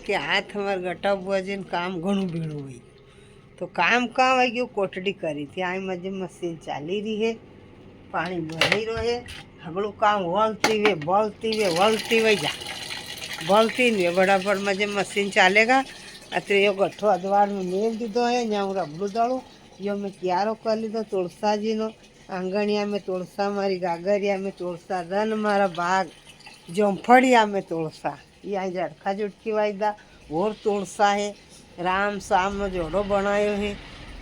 કે હાથ અમારે ગટા બુઆજીને કામ ઘણું ભીણું હોય તો કામ આવી ગયું કોટડી કરી હતી આ મજે મશીન ચાલી રહી હે પાણી ભરાઈ રહ્યો હગળું કામ વળતી હોય જા બોलती नहीं बराबर मजे मशीन चलेगा अतरे यो गठो अदवार में मेल दीदो है यहाँ हूँ रबड़ू दड़ू यो मैं क्यारो कर लीधो तुलसा जी नो आंगणिया में तुलसा मारी गागरिया में तुलसा रन मारा बाग जमफड़िया में तुलसा यहाँ जड़खा जुटकी वायदा और तुलसा है राम शाम में जोड़ो बनायो है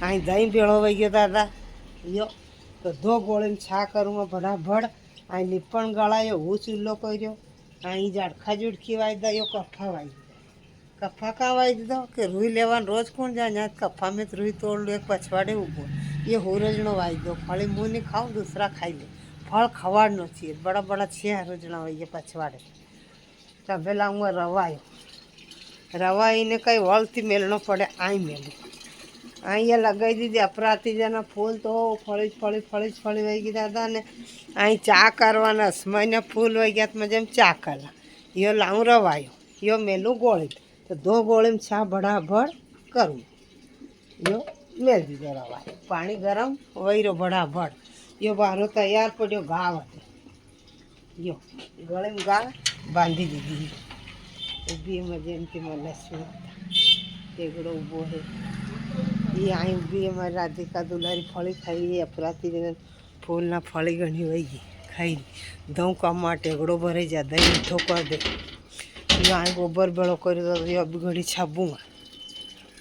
अँ दही भेड़ो वही गयो दादा यो तो 2 गोले में छा करूँ मैं भड़ाभड़ अँ लिपण गड़ायो वो चूल्हो कर्यो અહીં ઝાડખા ઝુડકી વાઈ દો યો કફા વાઈ દીધો કફા કાં વાઈ દીધો કે રૂઈ લેવાનું રોજ કોણ જાય ત્યાં કફા મેં રૂઈ તોડ લો એક પછવાડે ઊભો એ હોરજણો વાઈ દો ફળી મું નહીં ખાऊं दूसरा खाई ले फल खवाड़नो चाहिए बड़ा बड़ा छे रोजना वाई पछवाड़े तब पेला હું રવાઈને કંઈ વળથી મેલનો પડે આઈ મેલું અહીંયા લગાવી દીધી અપરાધીજાના ફૂલ તો ફળી વહી ગયા હતા ને અહીં ચા કરવાના અસમાઈના ફૂલ વહી ગયા તો જેમ ચા કરા યો લાવું રવાયો યો મેલું ગોળી તો 2 गोले में छा भड़ाभड़ करूँ यो मेल दीधो रवायो पानी गरम वही रो भड़ाभड़ यो बारो तैयार पड़ो घाव यो गले में गा बांधी दीदी ऊभी मजे एमती लक्ष्मी टेगड़ो ऊभो है ये आई ऊभी अमारी राधिका दुलारी फली खाई अपराती फूलना फली घनी वही गई खाई दऊँ कमा टेगड़ो भराई जा दही मीठो कर दे यो आई गोबर बेड़ो कर अभी घड़ी छाबूँगा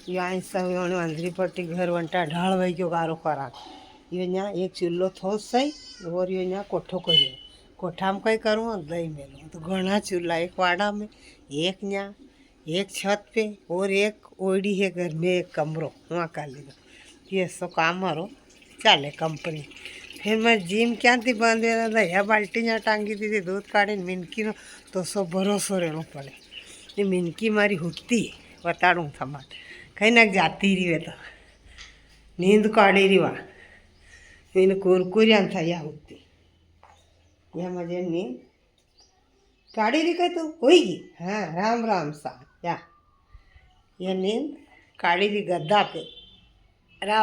यो आई सब आंधरी पट्टी घर वंटा ढाल वही गयो गारो करा यो यहाँ एक चूल्हो थो सही और यो यहाँ कोठो करो कोठा में कहीं करूँ दही मेलूँ तो घना चूल्हा एक वाड़ा में एक यहाँ एक छत पे और एक ओढ़ी है घर में एक कमरो वहाँ कर लीधो ये सो काम मारो चाले कंपनी फिर मैं जिम क्या थी बांधे दया बाल्टी यहाँ टांगी थी दूध काढ़ी मिनकी नो तो सो भरोसो रहना पड़े ये मिनकी मारी होती बताड़ूँ थमार कहीं ना जाती रही है तो नींद काढ़ी रही वहाँ इन कुरकुरिया था या होती यह मजे नींद काढ़ी रही कह तो होगी हाँ राम राम सा या ये नींद काढ़ी रही गद्दा पे राम